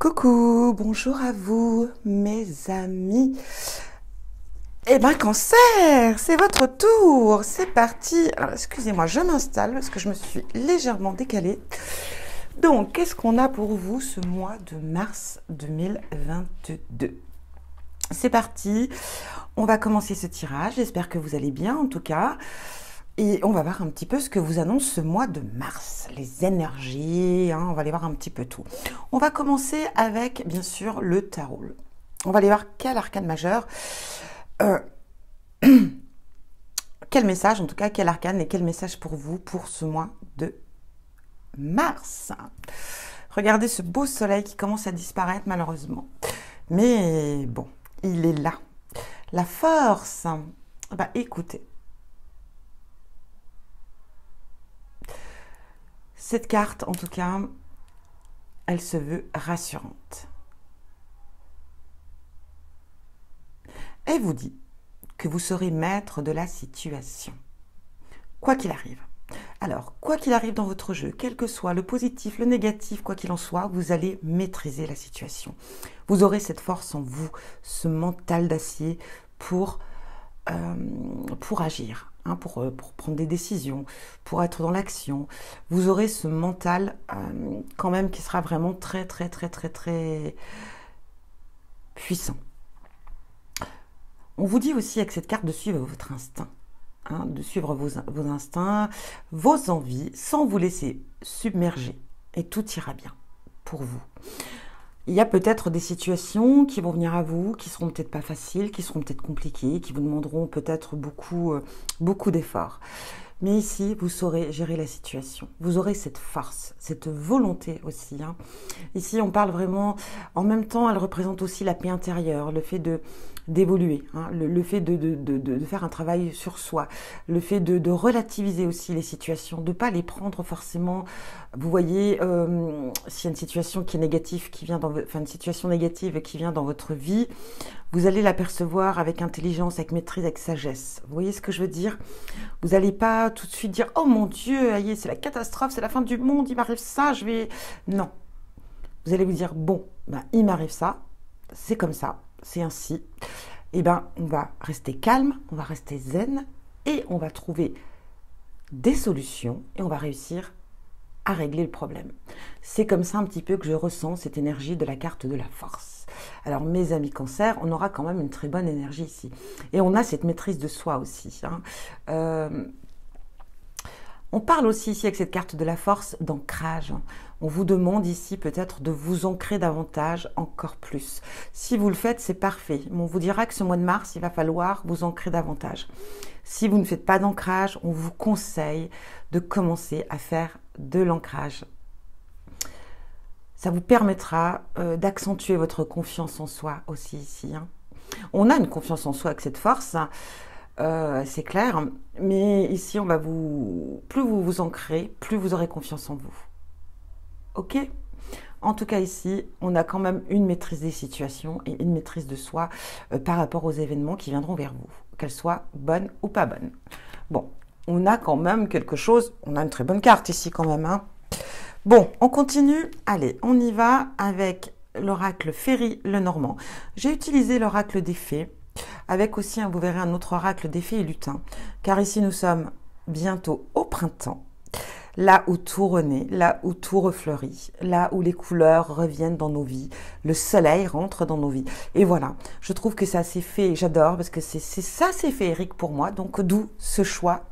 Coucou, bonjour à vous, mes amis. Eh ben, Cancer, c'est votre tour. C'est parti. Alors, excusez-moi, je m'installe parce que je me suis légèrement décalée. Donc, qu'est-ce qu'on a pour vous ce mois de mars 2022? C'est parti. On va commencer ce tirage. J'espère que vous allez bien, en tout cas. Et on va voir un petit peu ce que vous annonce ce mois de mars, les énergies, on va aller voir un petit peu tout. On va commencer avec, bien sûr, le tarot. On va aller voir quel arcane majeur, quel message, en tout cas, quel arcane et quel message pour vous pour ce mois de mars. Regardez ce beau soleil qui commence à disparaître, malheureusement. Mais bon, il est là. La force, bah écoutez. Cette carte, en tout cas, elle se veut rassurante. Elle vous dit que vous serez maître de la situation, quoi qu'il arrive. Alors, quoi qu'il arrive dans votre jeu, quel que soit le positif, le négatif, quoi qu'il en soit, vous allez maîtriser la situation. Vous aurez cette force en vous, ce mental d'acier pour agir. Pour prendre des décisions, pour être dans l'action. Vous aurez ce mental quand même qui sera vraiment très puissant. On vous dit aussi avec cette carte de suivre votre instinct, de suivre vos instincts, vos envies, sans vous laisser submerger. Et tout ira bien pour vous. Il y a peut-être des situations qui vont venir à vous, qui seront peut-être pas faciles, qui seront peut-être compliquées, qui vous demanderont peut-être beaucoup d'efforts. Mais ici, vous saurez gérer la situation. Vous aurez cette force, cette volonté aussi. Ici, on parle vraiment, en même temps, elle représente aussi la paix intérieure, le fait d'évoluer, le fait de faire un travail sur soi, le fait de relativiser aussi les situations, de ne pas les prendre forcément. Vous voyez, s'il y a une situation qui est négative, une situation négative qui vient dans votre vie, vous allez l'apercevoir avec intelligence, avec maîtrise, avec sagesse. Vous voyez ce que je veux dire? Vous n'allez pas tout de suite dire « Oh mon Dieu, c'est la catastrophe, c'est la fin du monde, il m'arrive ça, je vais... » Non. Vous allez vous dire « Bon, il m'arrive ça, c'est comme ça, c'est ainsi. » Eh bien, on va rester calme, on va rester zen et on va trouver des solutions et on va réussir à régler le problème. C'est comme ça un petit peu que je ressens cette énergie de la carte de la force. Alors mes amis Cancer, on aura quand même une très bonne énergie ici. Et on a cette maîtrise de soi aussi. On parle aussi ici avec cette carte de la force d'ancrage. On vous demande ici peut-être de vous ancrer davantage, encore plus. Si vous le faites, c'est parfait. On vous dira que ce mois de mars, il va falloir vous ancrer davantage. Si vous ne faites pas d'ancrage, on vous conseille de commencer à faire de l'ancrage. Ça vous permettra d'accentuer votre confiance en soi aussi ici. On a une confiance en soi avec cette force, c'est clair, mais ici, plus vous vous ancrez, plus vous aurez confiance en vous. Ok? En tout cas ici, on a quand même une maîtrise des situations et une maîtrise de soi par rapport aux événements qui viendront vers vous, qu'elles soient bonnes ou pas bonnes. Bon, on a quand même quelque chose, on a une très bonne carte ici quand même. Bon, on continue. Allez, on y va avec l'oracle Féry Lenormand. J'ai utilisé l'oracle des fées, avec aussi, vous verrez, un autre oracle des fées et lutins, car ici nous sommes bientôt au printemps. Là où tout renaît, là où tout refleurit, là où les couleurs reviennent dans nos vies, le soleil rentre dans nos vies. Et voilà, je trouve que c'est assez fait, j'adore, parce que c'est féerique pour moi, donc d'où ce choix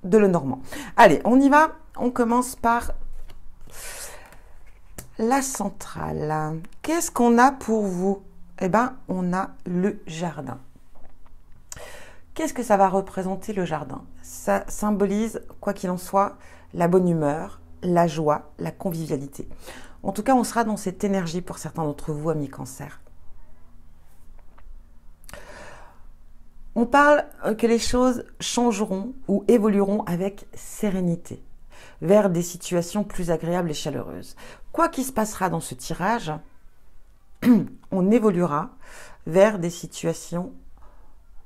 de Lenormand. Allez, on y va, on commence par la centrale. Qu'est-ce qu'on a pour vous? Eh bien, on a le jardin. Qu'est-ce que ça va représenter le jardin? Ça symbolise, quoi qu'il en soit, la bonne humeur, la joie, la convivialité. En tout cas, on sera dans cette énergie pour certains d'entre vous, amis Cancer. On parle que les choses changeront ou évolueront avec sérénité, vers des situations plus agréables et chaleureuses. Quoi qu'il se passera dans ce tirage, on évoluera vers des situations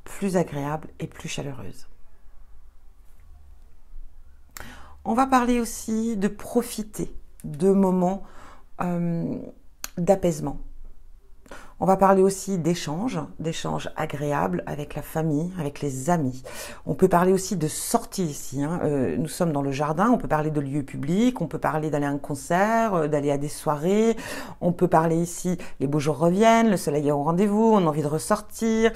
plus agréables et plus chaleureuses. On va parler aussi de profiter de moments d'apaisement. On va parler aussi d'échanges agréables avec la famille, avec les amis. On peut parler aussi de sorties ici. Nous sommes dans le jardin, on peut parler de lieux publics, on peut parler d'aller à un concert, d'aller à des soirées. On peut parler ici, les beaux jours reviennent, le soleil est au rendez-vous, on a envie de ressortir.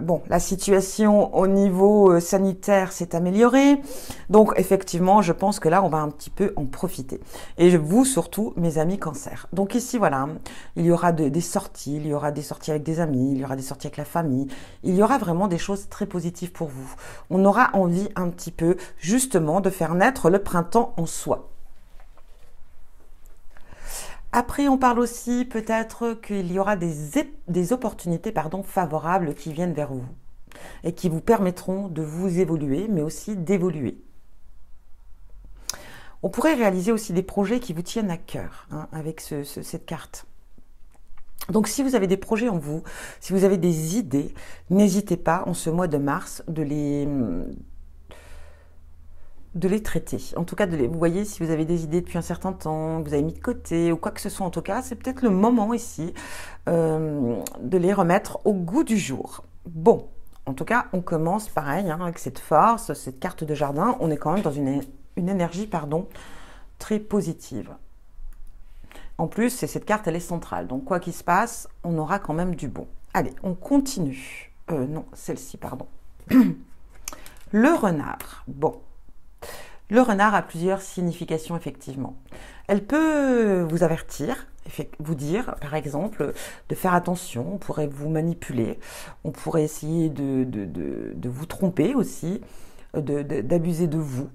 Bon, la situation au niveau sanitaire s'est améliorée. Donc effectivement, je pense que là, on va un petit peu en profiter. Et vous surtout, mes amis cancer. Donc ici, voilà, il y aura des sorties. Il y aura des sorties avec des amis, il y aura des sorties avec la famille, il y aura vraiment des choses très positives pour vous. On aura envie un petit peu justement de faire naître le printemps en soi. Après, on parle aussi peut-être qu'il y aura des opportunités favorables qui viennent vers vous et qui vous permettront de vous évoluer, mais aussi d'évoluer. On pourrait réaliser aussi des projets qui vous tiennent à cœur avec cette carte. Donc, si vous avez des projets en vous, si vous avez des idées, n'hésitez pas en ce mois de mars de les traiter. En tout cas, vous voyez, si vous avez des idées depuis un certain temps, que vous avez mis de côté ou quoi que ce soit, en tout cas, c'est peut-être le moment ici de les remettre au goût du jour. Bon, en tout cas, on commence pareil avec cette force, cette carte de jardin. On est quand même dans une énergie, très positive. En plus, cette carte, elle est centrale. Donc, quoi qu'il se passe, on aura quand même du bon. Allez, on continue. Non, celle-ci, pardon. Le renard. Bon. Le renard a plusieurs significations, effectivement. Elle peut vous avertir, vous dire, par exemple, de faire attention. On pourrait vous manipuler. On pourrait essayer de vous tromper aussi, d'abuser de vous.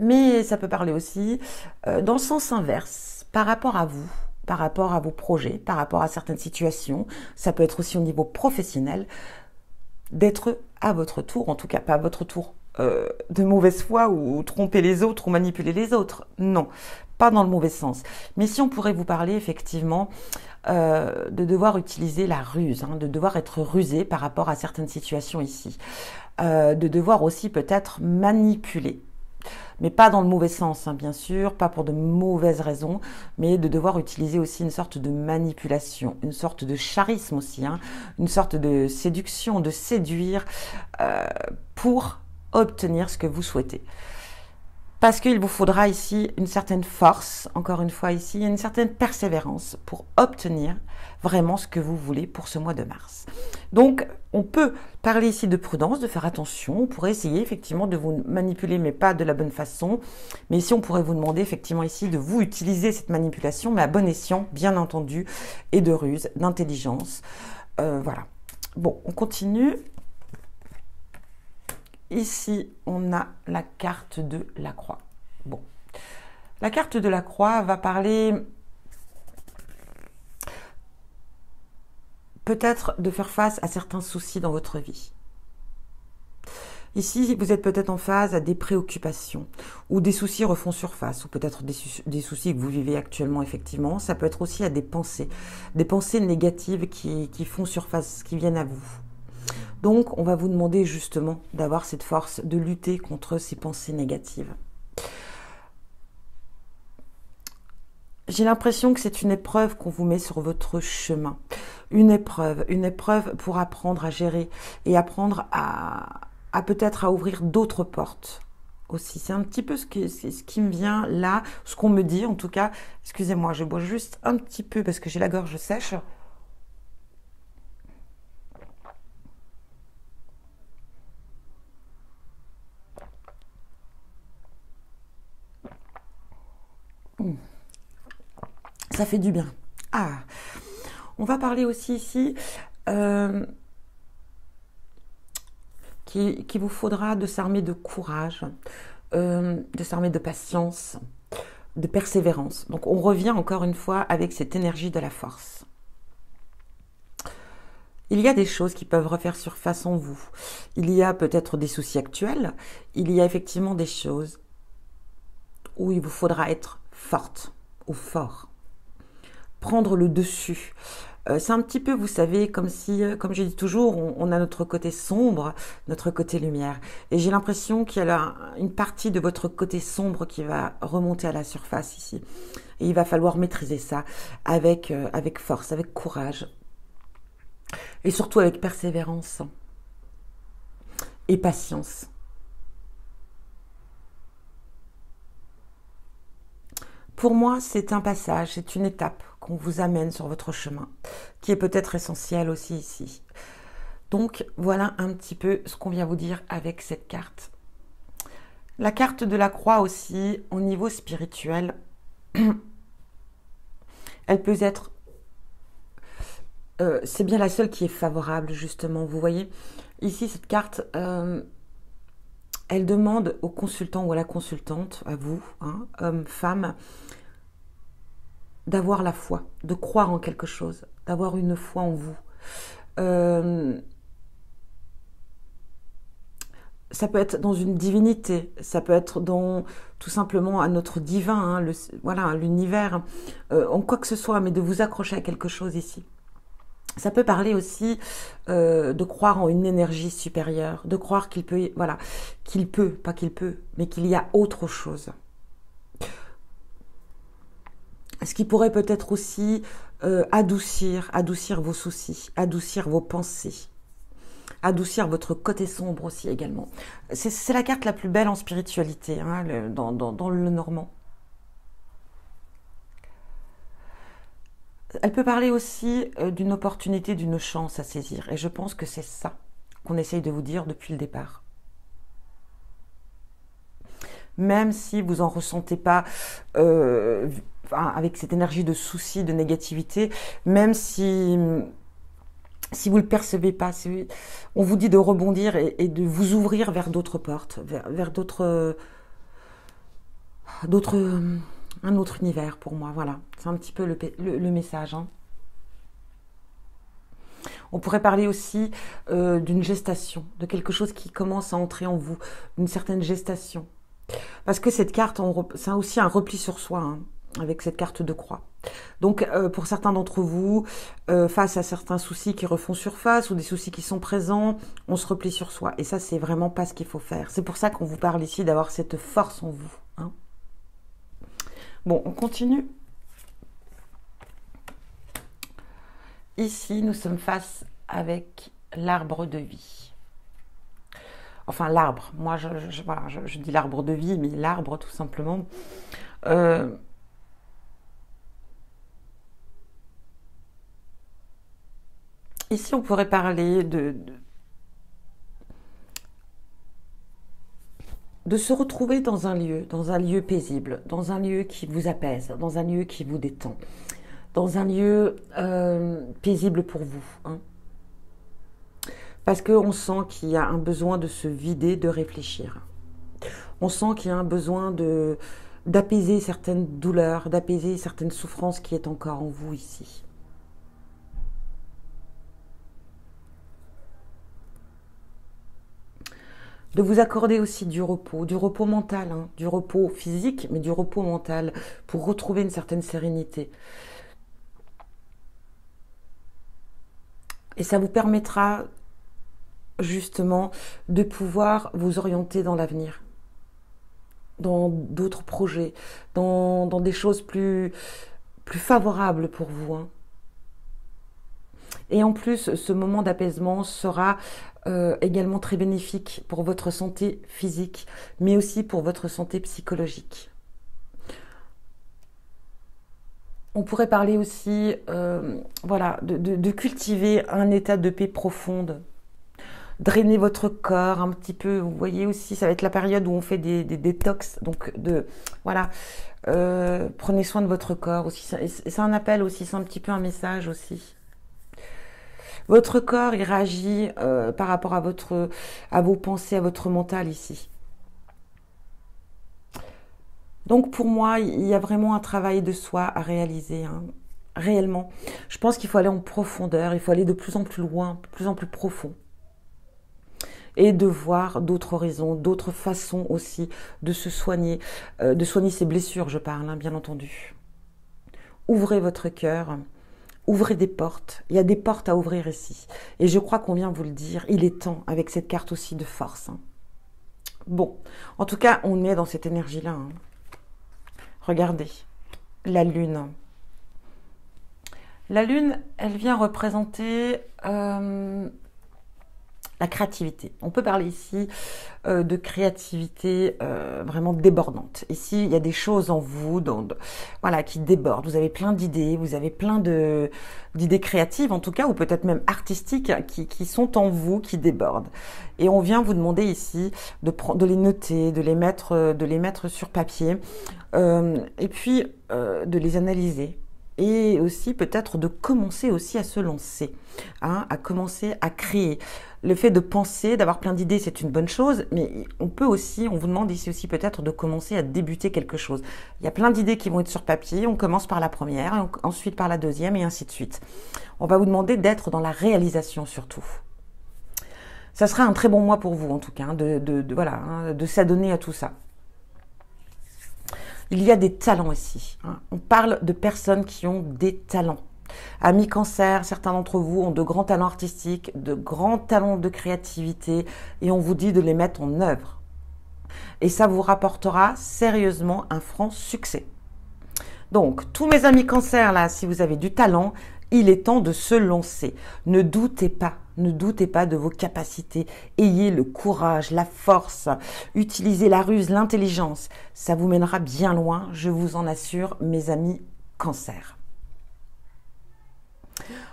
Mais ça peut parler aussi dans le sens inverse. Par rapport à vous, par rapport à vos projets, par rapport à certaines situations, ça peut être aussi au niveau professionnel, d'être à votre tour, en tout cas pas à votre tour de mauvaise foi ou tromper les autres ou manipuler les autres. Non, pas dans le mauvais sens. Mais si on pourrait vous parler effectivement de devoir utiliser la ruse, de devoir être rusé par rapport à certaines situations ici, de devoir aussi peut-être manipuler. Mais pas dans le mauvais sens, bien sûr, pas pour de mauvaises raisons, mais de devoir utiliser aussi une sorte de manipulation, une sorte de charisme aussi, une sorte de séduction, de séduire pour obtenir ce que vous souhaitez. Parce qu'il vous faudra ici une certaine force, encore une fois ici, une certaine persévérance pour obtenir vraiment ce que vous voulez pour ce mois de mars. Donc, on peut parler ici de prudence, de faire attention. On pourrait essayer effectivement de vous manipuler, mais pas de la bonne façon. Mais ici, on pourrait vous demander effectivement ici de vous utiliser cette manipulation, mais à bon escient, bien entendu, et de ruse, d'intelligence. Voilà. Bon, on continue. Ici, on a la carte de la croix. Bon, la carte de la croix va parler peut-être de faire face à certains soucis dans votre vie. Ici, vous êtes peut-être en phase à des préoccupations ou des soucis refont surface ou peut-être des soucis que vous vivez actuellement, effectivement. Ça peut être aussi à des pensées négatives qui font surface, qui viennent à vous. Donc, on va vous demander justement d'avoir cette force de lutter contre ces pensées négatives. J'ai l'impression que c'est une épreuve qu'on vous met sur votre chemin. Une épreuve pour apprendre à gérer et apprendre à peut-être à ouvrir d'autres portes aussi. C'est un petit peu ce qui me vient là, ce qu'on me dit en tout cas. Excusez-moi, je bois juste un petit peu parce que j'ai la gorge sèche. Ça fait du bien. Ah, on va parler aussi ici qu'il vous faudra de s'armer de courage, de s'armer de patience, de persévérance. Donc on revient encore une fois avec cette énergie de la force. Il y a des choses qui peuvent refaire surface en vous. Il y a peut-être des soucis actuels. Il y a effectivement des choses où il vous faudra être forte ou fort. Prendre le dessus, C'est un petit peu, vous savez, comme si, comme je dis toujours, on a notre côté sombre, notre côté lumière. Et j'ai l'impression qu'il y a une partie de votre côté sombre qui va remonter à la surface ici. Et il va falloir maîtriser ça avec force, avec courage. Et surtout avec persévérance et patience. Pour moi, c'est un passage, c'est une étape qu'on vous amène sur votre chemin, qui est peut-être essentielle aussi ici. Donc, voilà un petit peu ce qu'on vient vous dire avec cette carte. La carte de la croix aussi, au niveau spirituel, elle peut être... c'est bien la seule qui est favorable, justement. Vous voyez, ici, cette carte... elle demande au consultant ou à la consultante, à vous, hein, homme, femme, d'avoir la foi, de croire en quelque chose, d'avoir une foi en vous. Ça peut être dans une divinité, ça peut être dans tout simplement à notre divin, hein, voilà, l'univers, en quoi que ce soit, mais de vous accrocher à quelque chose ici. Ça peut parler aussi de croire en une énergie supérieure, de croire qu'il peut, voilà, qu'il peut, pas qu'il peut, mais qu'il y a autre chose. Ce qui pourrait peut-être aussi adoucir vos soucis, adoucir vos pensées, adoucir votre côté sombre aussi également. C'est la carte la plus belle en spiritualité, hein, dans le normand. Elle peut parler aussi d'une opportunité, d'une chance à saisir. Et je pense que c'est ça qu'on essaye de vous dire depuis le départ. Même si vous n'en ressentez pas avec cette énergie de souci, de négativité, même si vous ne le percevez pas, on vous dit de rebondir et de vous ouvrir vers d'autres portes, vers un autre univers pour moi, voilà. C'est un petit peu le message. Hein. On pourrait parler aussi d'une gestation, de quelque chose qui commence à entrer en vous, d'une certaine gestation. Parce que cette carte, c'est aussi un repli sur soi, hein, avec cette carte de croix. Donc, pour certains d'entre vous, face à certains soucis qui refont surface ou des soucis qui sont présents, on se replie sur soi. Et ça, c'est vraiment pas ce qu'il faut faire. C'est pour ça qu'on vous parle ici d'avoir cette force en vous. Hein. Bon, on continue. Ici, nous sommes face avec l'arbre de vie. Enfin, l'arbre. Moi, voilà, je dis l'arbre de vie, mais l'arbre, tout simplement. Ici, on pourrait parler de se retrouver dans un lieu paisible, dans un lieu qui vous apaise, dans un lieu qui vous détend, dans un lieu paisible pour vous. Hein. Parce qu'on sent qu'il y a un besoin de se vider, de réfléchir. On sent qu'il y a un besoin d'apaiser certaines douleurs, d'apaiser certaines souffrances qui est encore en vous ici. De vous accorder aussi du repos mental, hein, du repos physique, mais du repos mental, pour retrouver une certaine sérénité. Et ça vous permettra justement de pouvoir vous orienter dans l'avenir, dans d'autres projets, dans des choses plus favorables pour vous. Hein. Et en plus, ce moment d'apaisement sera également très bénéfique pour votre santé physique, mais aussi pour votre santé psychologique. On pourrait parler aussi voilà, de cultiver un état de paix profonde, drainer votre corps un petit peu. Vous voyez aussi, ça va être la période où on fait des détox, donc voilà, prenez soin de votre corps aussi. C'est un appel aussi, c'est un petit peu un message aussi. Votre corps, il réagit par rapport à vos pensées, à votre mental ici. Donc pour moi, il y a vraiment un travail de soi à réaliser, hein, réellement. Je pense qu'il faut aller en profondeur, il faut aller de plus en plus loin, de plus en plus profond. Et de voir d'autres horizons, d'autres façons aussi de se soigner, de soigner ses blessures, je parle, hein, bien entendu. Ouvrez votre cœur, Ouvrez des portes. Il y a des portes à ouvrir ici. Et je crois qu'on vient vous le dire. Il est temps avec cette carte aussi de force. Hein. Bon, en tout cas, on est dans cette énergie-là. Hein. Regardez, la lune. La lune, elle vient représenter la créativité. On peut parler ici de créativité vraiment débordante. Ici, il y a des choses en vous voilà, qui débordent. Vous avez plein d'idées, vous avez plein d'idées créatives en tout cas, ou peut-être même artistiques qui sont en vous, qui débordent. Et on vient vous demander ici de les noter, de les mettre sur papier, et puis de les analyser. Et aussi peut-être de commencer aussi à se lancer, hein, à commencer à créer. Le fait de penser, d'avoir plein d'idées, c'est une bonne chose, mais on vous demande ici aussi peut-être de commencer à débuter quelque chose. Il y a plein d'idées qui vont être sur papier, on commence par la première, ensuite par la deuxième et ainsi de suite. On va vous demander d'être dans la réalisation surtout. Ça sera un très bon mois pour vous en tout cas, hein, de s'adonner à tout ça. Il y a des talents ici. Hein. On parle de personnes qui ont des talents. Amis Cancer, certains d'entre vous ont de grands talents artistiques, de grands talents de créativité et on vous dit de les mettre en œuvre. Et ça vous rapportera sérieusement un franc succès. Donc, tous mes amis Cancer, là, si vous avez du talent, il est temps de se lancer. Ne doutez pas de vos capacités. Ayez le courage, la force, utilisez la ruse, l'intelligence. Ça vous mènera bien loin, je vous en assure, mes amis Cancer.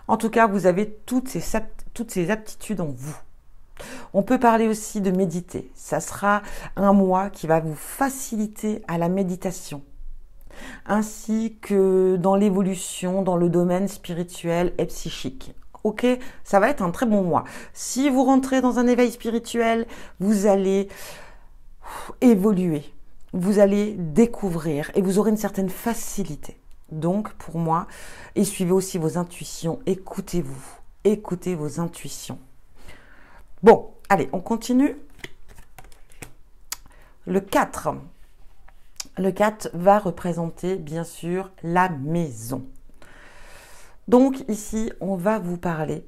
En tout cas, vous avez toutes ces aptitudes en vous. On peut parler aussi de méditer. Ça sera un mois qui va vous faciliter à la méditation, ainsi que dans l'évolution, dans le domaine spirituel et psychique. Ok, ça va être un très bon mois. Si vous rentrez dans un éveil spirituel, vous allez évoluer, vous allez découvrir et vous aurez une certaine facilité. Donc, pour moi, et suivez aussi vos intuitions, écoutez-vous, écoutez vos intuitions. Bon, allez, on continue. Le 4. Le 4 va représenter, bien sûr, la maison. Donc, ici, on va vous parler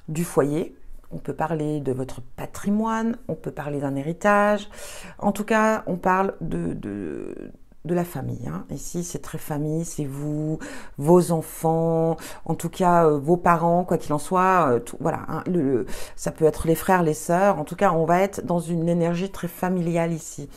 du foyer. On peut parler de votre patrimoine, on peut parler d'un héritage. En tout cas, on parle de la famille. Hein. Ici, c'est très famille, c'est vous, vos enfants, en tout cas vos parents, quoi qu'il en soit. Voilà, hein, ça peut être les frères, les sœurs. En tout cas, on va être dans une énergie très familiale ici.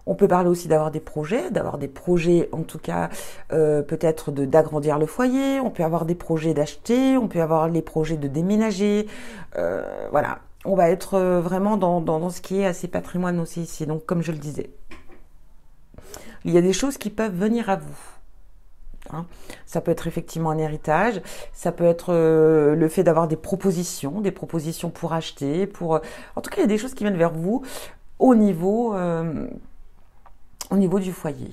On peut parler aussi d'avoir des projets en tout cas peut-être d'agrandir le foyer. On peut avoir des projets d'acheter, on peut avoir les projets de déménager. Voilà, on va être vraiment dans ce qui est assez patrimoine aussi ici. Donc, comme je le disais. Il y a des choses qui peuvent venir à vous. Hein. Ça peut être effectivement un héritage, ça peut être le fait d'avoir des propositions pour acheter, en tout cas, il y a des choses qui viennent vers vous au niveau du foyer.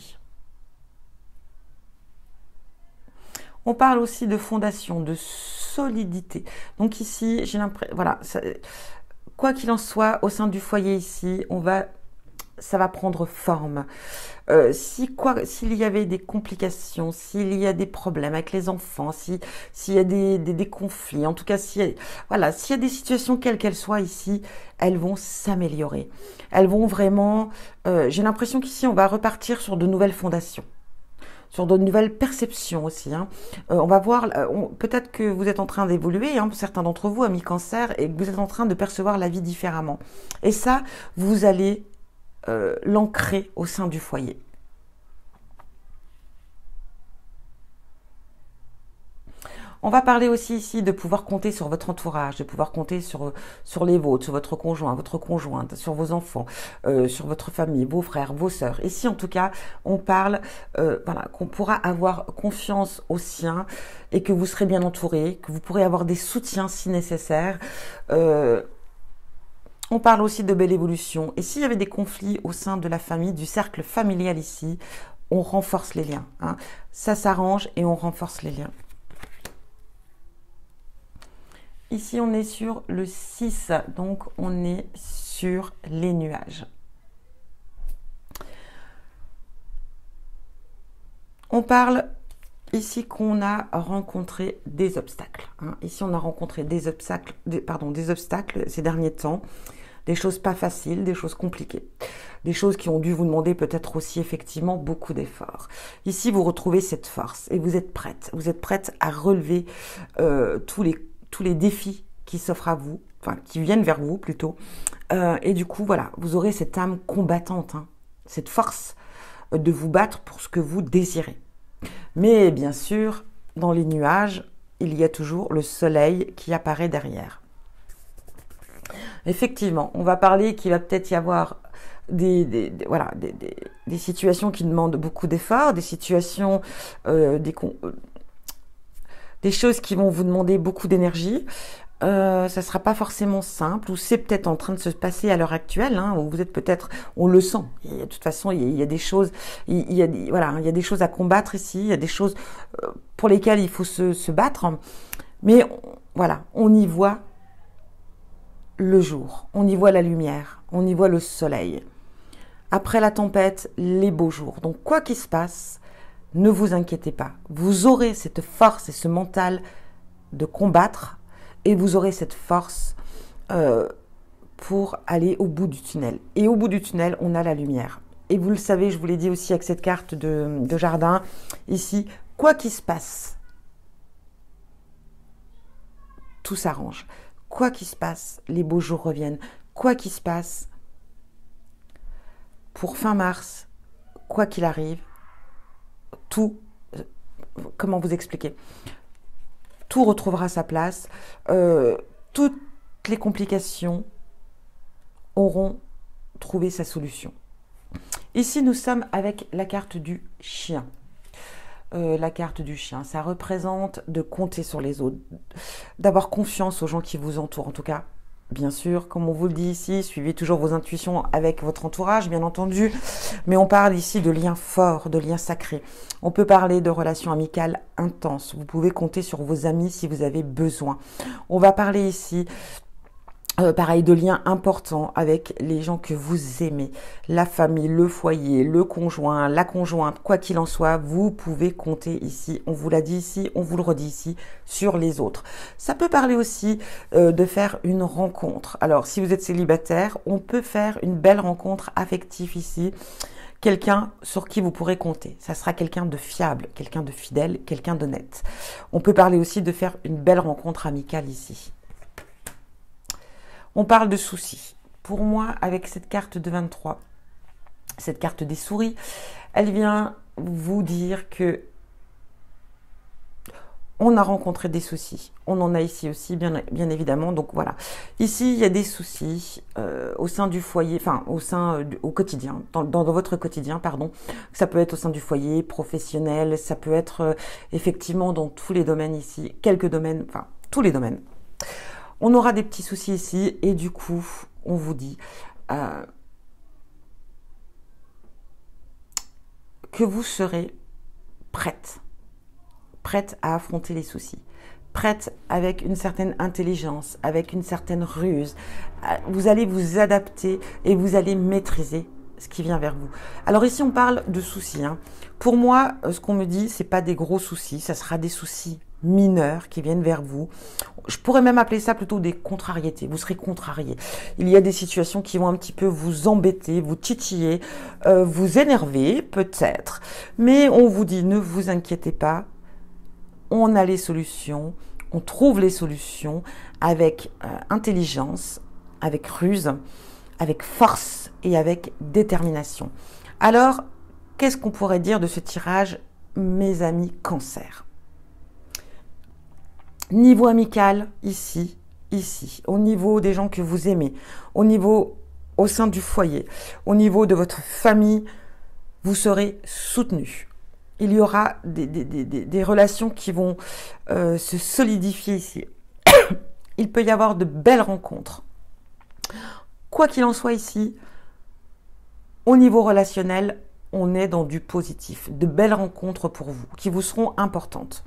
On parle aussi de fondation, de solidité. Donc ici, j'ai l'impression, voilà, quoi qu'il en soit, au sein du foyer ici, ça va prendre forme. S'il y avait des complications, s'il y a des problèmes avec les enfants, s'il y a des conflits, en tout cas, s'il y a des situations quelles qu'elles soient ici, elles vont s'améliorer. Elles vont vraiment, j'ai l'impression qu'ici, on va repartir sur de nouvelles fondations, sur de nouvelles perceptions aussi. Hein. On va voir, peut-être que vous êtes en train d'évoluer, hein, certains d'entre vous, amis Cancer, et que vous êtes en train de percevoir la vie différemment. Et ça, vous allez l'ancrer au sein du foyer. On va parler aussi ici de pouvoir compter sur votre entourage, de pouvoir compter sur les vôtres, sur votre conjoint, votre conjointe, sur vos enfants, sur votre famille, vos frères, vos sœurs. Ici, en tout cas, on parle qu'on pourra avoir confiance aux siens et que vous serez bien entouré, que vous pourrez avoir des soutiens si nécessaire. On parle aussi de belle évolution. Et s'il y avait des conflits au sein de la famille, du cercle familial ici, on renforce les liens. Hein. Ça s'arrange et on renforce les liens. Ici, on est sur le 6, donc on est sur les nuages. On parle ici qu'on a rencontré des obstacles. Hein. Ici, on a rencontré des obstacles, des obstacles ces derniers temps, des choses pas faciles, des choses compliquées, des choses qui ont dû vous demander peut-être aussi effectivement beaucoup d'efforts. Ici, vous retrouvez cette force et vous êtes prête. Vous êtes prête à relever tous les défis qui s'offrent à vous, enfin qui viennent vers vous plutôt. Et du coup, voilà, vous aurez cette âme combattante, hein, cette force de vous battre pour ce que vous désirez. Mais bien sûr, dans les nuages, il y a toujours le soleil qui apparaît derrière. Effectivement, on va parler qu'il va peut-être y avoir des situations qui demandent beaucoup d'efforts, des situations, des choses qui vont vous demander beaucoup d'énergie. Ça sera pas forcément simple, ou c'est peut-être en train de se passer à l'heure actuelle, hein, où vous êtes peut-être, on le sent. Et de toute façon, il y a des choses, il y a des choses à combattre ici, il y a des choses pour lesquelles il faut se battre. Mais voilà, on y voit le jour, on y voit la lumière, on y voit le soleil. Après la tempête, les beaux jours. Donc quoi qu'il se passe, ne vous inquiétez pas. Vous aurez cette force et ce mental de combattre. Et vous aurez cette force pour aller au bout du tunnel. Et au bout du tunnel, on a la lumière. Et vous le savez, je vous l'ai dit aussi avec cette carte de jardin, ici, quoi qu'il se passe, tout s'arrange. Quoi qu'il se passe, les beaux jours reviennent. Quoi qu'il se passe, pour fin mars, quoi qu'il arrive, tout, comment vous expliquer ? Tout retrouvera sa place. Toutes les complications auront trouvé sa solution. Ici, nous sommes avec la carte du chien. La carte du chien, ça représente de compter sur les autres, d'avoir confiance aux gens qui vous entourent. En tout cas, bien sûr, comme on vous le dit ici, suivez toujours vos intuitions avec votre entourage, bien entendu. Mais on parle ici de liens forts, de liens sacrés. On peut parler de relations amicales intenses. Vous pouvez compter sur vos amis si vous avez besoin. On va parler ici, pareil, de liens importants avec les gens que vous aimez. La famille, le foyer, le conjoint, la conjointe, quoi qu'il en soit, vous pouvez compter ici. On vous l'a dit ici, on vous le redit ici, sur les autres. Ça peut parler aussi de faire une rencontre. Alors, si vous êtes célibataire, on peut faire une belle rencontre affective ici. Quelqu'un sur qui vous pourrez compter. Ça sera quelqu'un de fiable, quelqu'un de fidèle, quelqu'un d'honnête. On peut parler aussi de faire une belle rencontre amicale ici. On parle de soucis. Pour moi, avec cette carte de 23, cette carte des souris, elle vient vous dire que on a rencontré des soucis. On en a ici aussi, bien évidemment. Donc voilà. Ici, il y a des soucis au sein du foyer, enfin au quotidien, dans votre quotidien, pardon. Ça peut être au sein du foyer, professionnel, ça peut être effectivement dans tous les domaines ici, quelques domaines, enfin tous les domaines. On aura des petits soucis ici et du coup, on vous dit que vous serez prête à affronter les soucis, prête avec une certaine intelligence, avec une certaine ruse. Vous allez vous adapter et vous allez maîtriser ce qui vient vers vous. Alors ici, on parle de soucis. Hein. Pour moi, ce qu'on me dit, c'est pas des gros soucis, ça sera des soucis mineurs qui viennent vers vous. Je pourrais même appeler ça plutôt des contrariétés. Vous serez contrarié. Il y a des situations qui vont un petit peu vous embêter, vous titiller, vous énerver peut-être. Mais on vous dit, ne vous inquiétez pas. On a les solutions. On trouve les solutions avec intelligence, avec ruse, avec force et avec détermination. Alors, qu'est-ce qu'on pourrait dire de ce tirage, mes amis Cancer ? Niveau amical, ici, au niveau des gens que vous aimez, au sein du foyer, au niveau de votre famille, vous serez soutenu. Il y aura des relations qui vont se solidifier ici. Il peut y avoir de belles rencontres. Quoi qu'il en soit ici, au niveau relationnel, on est dans du positif, de belles rencontres pour vous, qui vous seront importantes.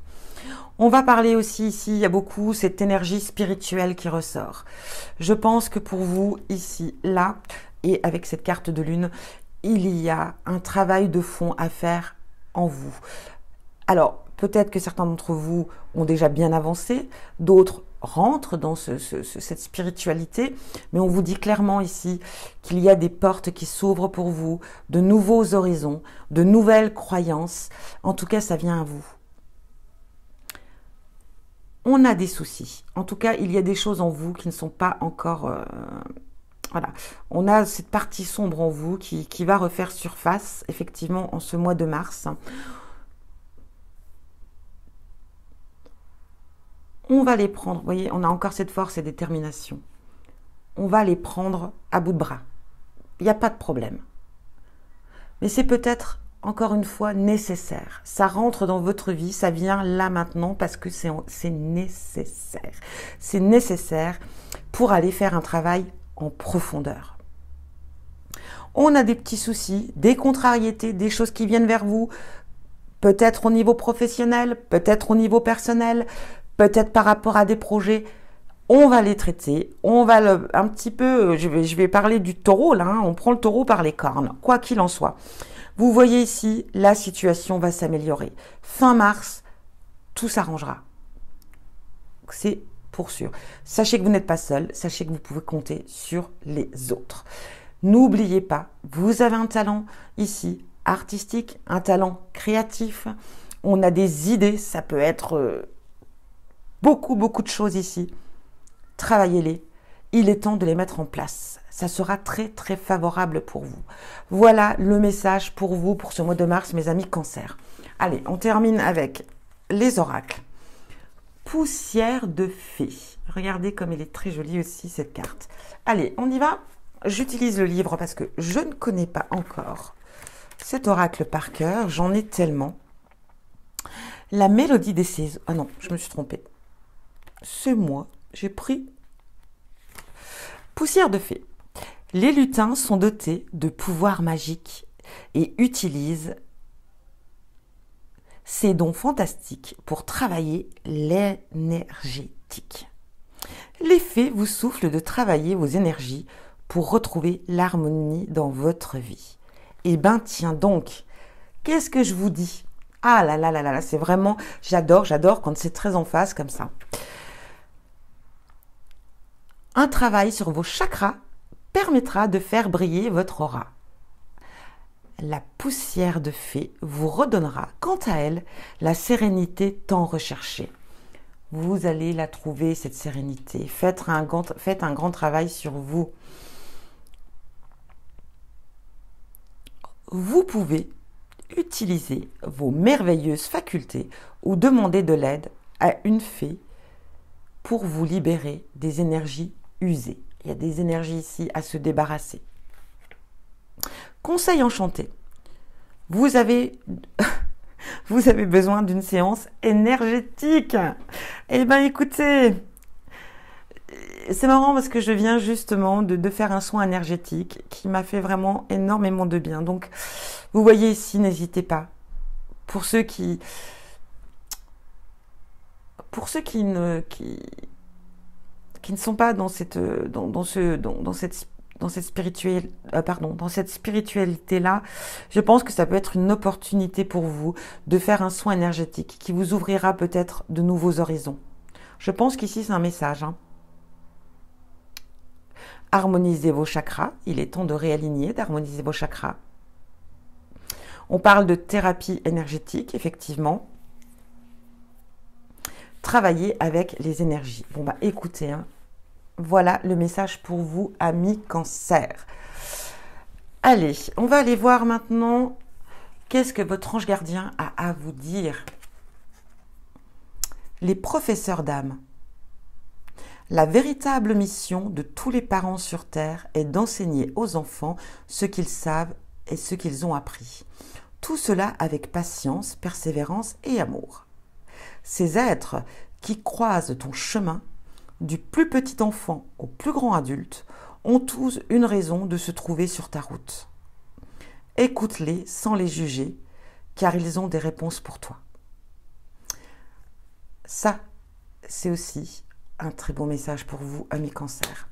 On va parler aussi ici, il y a beaucoup cette énergie spirituelle qui ressort. Je pense que pour vous, ici, là, et avec cette carte de lune, il y a un travail de fond à faire en vous. Alors, Peut-être que certains d'entre vous ont déjà bien avancé, d'autres rentrent dans cette spiritualité, mais on vous dit clairement ici qu'il y a des portes qui s'ouvrent pour vous, de nouveaux horizons, de nouvelles croyances. En tout cas, ça vient à vous. On a des soucis. En tout cas, il y a des choses en vous qui ne sont pas encore... voilà. On a cette partie sombre en vous qui va refaire surface, effectivement, en ce mois de mars. On va les prendre, vous voyez, on a encore cette force et détermination. On va les prendre à bout de bras. Il n'y a pas de problème. Mais c'est peut-être, encore une fois, nécessaire. Ça rentre dans votre vie, ça vient là maintenant parce que c'est nécessaire. C'est nécessaire pour aller faire un travail en profondeur. On a des petits soucis, des contrariétés, des choses qui viennent vers vous, peut-être au niveau professionnel, peut-être au niveau personnel, peut-être par rapport à des projets. On va les traiter, on va un petit peu, je vais parler du taureau là, hein, on prend le taureau par les cornes, quoi qu'il en soit. Vous voyez ici, la situation va s'améliorer. Fin mars, tout s'arrangera. C'est pour sûr. Sachez que vous n'êtes pas seul, sachez que vous pouvez compter sur les autres. N'oubliez pas, vous avez un talent ici, artistique, un talent créatif. On a des idées, ça peut être beaucoup de choses ici. Travaillez-les. Il est temps de les mettre en place. Ça sera très favorable pour vous. Voilà le message pour vous pour ce mois de mars, mes amis Cancer. Allez, on termine avec les oracles. Poussière de fée. Regardez comme elle est très jolie aussi cette carte. Allez, on y va. J'utilise le livre parce que je ne connais pas encore cet oracle par cœur. J'en ai tellement. La mélodie des saisons. Ah non, je me suis trompée. Ce mois, j'ai pris Poussière de fée. Les lutins sont dotés de pouvoirs magiques et utilisent ces dons fantastiques pour travailler l'énergétique. Les fées vous soufflent de travailler vos énergies pour retrouver l'harmonie dans votre vie. Eh ben tiens donc, qu'est-ce que je vous dis? Ah là là là là, c'est vraiment, j'adore quand c'est très en face comme ça. Un travail sur vos chakras permettra de faire briller votre aura. La poussière de fée vous redonnera, quant à elle, la sérénité tant recherchée. Vous allez la trouver, cette sérénité. Faites un grand travail sur vous. Vous pouvez utiliser vos merveilleuses facultés ou demander de l'aide à une fée pour vous libérer des énergies usées. Il y a des énergies ici à se débarrasser. Conseil enchanté. Vous avez besoin d'une séance énergétique. Eh bien, écoutez, c'est marrant parce que je viens justement de faire un soin énergétique qui m'a fait vraiment énormément de bien. Donc, vous voyez ici, n'hésitez pas. Pour ceux qui ne sont pas dans cette spiritualité-là, je pense que ça peut être une opportunité pour vous de faire un soin énergétique qui vous ouvrira peut-être de nouveaux horizons. Je pense qu'ici, c'est un message. Harmonisez vos chakras. Il est temps de réaligner, d'harmoniser vos chakras. On parle de thérapie énergétique, effectivement. Travailler avec les énergies. Bon, bah écoutez, voilà le message pour vous, amis Cancer. Allez, on va aller voir maintenant qu'est-ce que votre ange gardien a à vous dire. Les professeurs d'âme. La véritable mission de tous les parents sur Terre est d'enseigner aux enfants ce qu'ils savent et ce qu'ils ont appris. Tout cela avec patience, persévérance et amour. Ces êtres qui croisent ton chemin, du plus petit enfant au plus grand adulte, ont tous une raison de se trouver sur ta route. Écoute-les sans les juger, car ils ont des réponses pour toi. Ça, c'est aussi un très beau message pour vous, amis Cancer.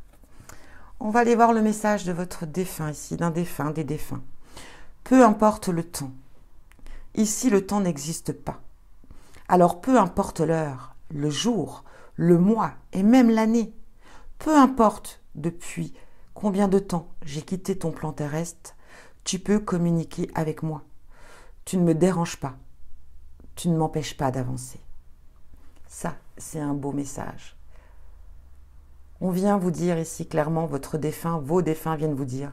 On va aller voir le message de votre défunt ici, d'un défunt, des défunts. Peu importe le temps. Ici, le temps n'existe pas. Alors peu importe l'heure, le jour, le mois et même l'année, peu importe depuis combien de temps j'ai quitté ton plan terrestre, tu peux communiquer avec moi. Tu ne me déranges pas. Tu ne m'empêches pas d'avancer. Ça, c'est un beau message. On vient vous dire ici clairement, votre défunt, vos défunts viennent vous dire,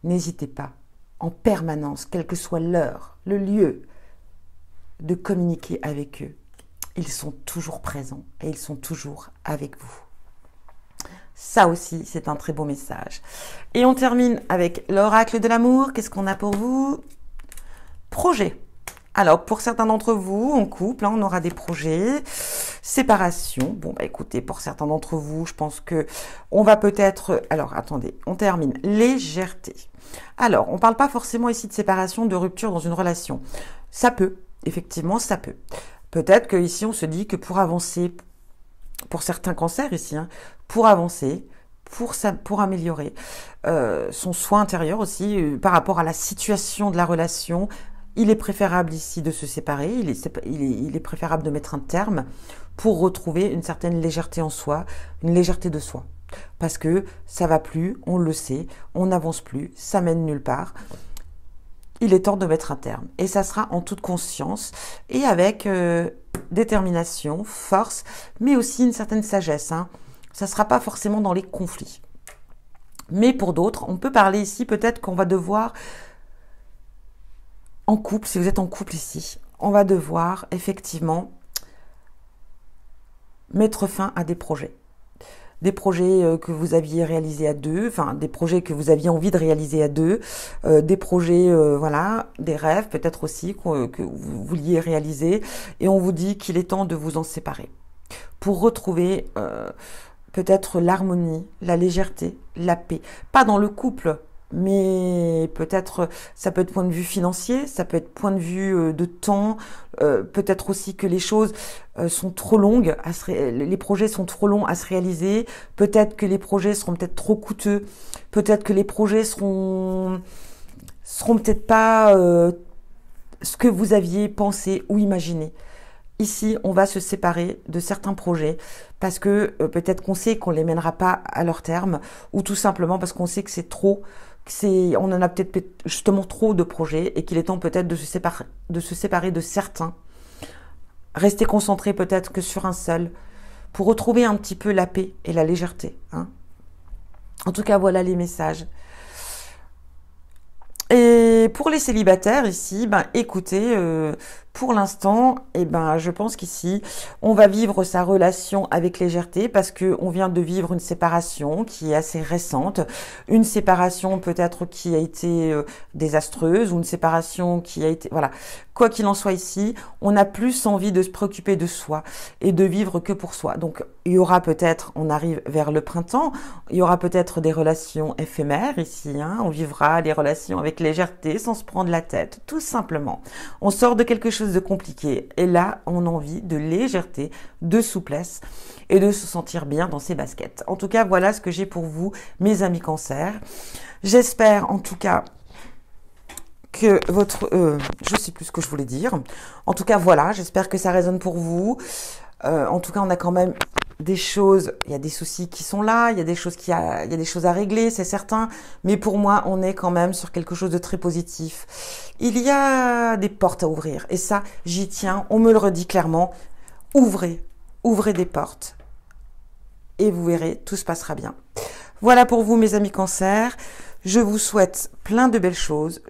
n'hésitez pas, en permanence, quelle que soit l'heure, le lieu, de communiquer avec eux. Ils sont toujours présents et ils sont toujours avec vous. Ça aussi, c'est un très beau message. Et on termine avec l'oracle de l'amour. Qu'est-ce qu'on a pour vous? Projet. Alors, pour certains d'entre vous, en couple, on aura des projets. Séparation. Bon, bah écoutez, pour certains d'entre vous, je pense que on va peut-être... Alors, attendez, on termine. Légèreté. Alors, on ne parle pas forcément ici de séparation, de rupture dans une relation. Ça peut, effectivement, ça peut. Peut-être qu'ici, on se dit que pour avancer, pour certains cancers ici, hein, pour avancer, pour améliorer son soin intérieur aussi, par rapport à la situation de la relation, il est préférable ici de se séparer, il est préférable de mettre un terme pour retrouver une certaine légèreté en soi, une légèreté de soi. Parce que ça va plus, on le sait, on n'avance plus, ça mène nulle part. Il est temps de mettre un terme. Et ça sera en toute conscience et avec détermination, force, mais aussi une certaine sagesse. Hein. Ça ne sera pas forcément dans les conflits. Mais pour d'autres, on peut parler ici, peut-être qu'on va devoir, en couple, si vous êtes en couple ici, on va devoir effectivement mettre fin à des projets. Des projets que vous aviez réalisés à deux, enfin des projets que vous aviez envie de réaliser à deux, des projets, voilà, des rêves peut-être aussi que vous vouliez réaliser, et on vous dit qu'il est temps de vous en séparer pour retrouver peut-être l'harmonie, la légèreté, la paix. Pas dans le couple, mais peut-être ça peut être point de vue financier, ça peut être point de vue de temps, peut-être aussi que les choses sont trop longues, les projets sont trop longs à se réaliser, peut-être que les projets seront peut-être trop coûteux, peut-être que les projets seront peut-être pas ce que vous aviez pensé ou imaginé. Ici, on va se séparer de certains projets parce que peut-être qu'on sait qu'on les mènera pas à leur terme, ou tout simplement parce qu'on sait que c'est trop, on en a peut-être justement trop de projets et qu'il est temps peut-être de se séparer de certains. Rester concentré peut-être que sur un seul pour retrouver un petit peu la paix et la légèreté. Hein. En tout cas, voilà les messages. Et pour les célibataires ici, ben écoutez, pour l'instant, je pense qu'ici, on va vivre sa relation avec légèreté parce que on vient de vivre une séparation qui est assez récente, une séparation peut-être qui a été désastreuse ou une séparation qui a été, voilà. Quoi qu'il en soit ici, on a plus envie de se préoccuper de soi et de vivre que pour soi. Donc, il y aura peut-être, on arrive vers le printemps, il y aura peut-être des relations éphémères ici, hein. On vivra les relations avec légèreté, sans se prendre la tête, tout simplement. On sort de quelque chose de compliqué et là, on a envie de légèreté, de souplesse et de se sentir bien dans ses baskets. En tout cas, voilà ce que j'ai pour vous, mes amis cancer. J'espère en tout cas que votre... je sais plus ce que je voulais dire. En tout cas, voilà, j'espère que ça résonne pour vous. En tout cas, on a quand même des choses, il y a des soucis qui sont là, il y a des choses il y a des choses à régler, c'est certain, mais pour moi, on est quand même sur quelque chose de très positif. Il y a des portes à ouvrir et ça, j'y tiens, on me le redit clairement. Ouvrez des portes et vous verrez, tout se passera bien. Voilà pour vous, mes amis cancer. Je vous souhaite plein de belles choses.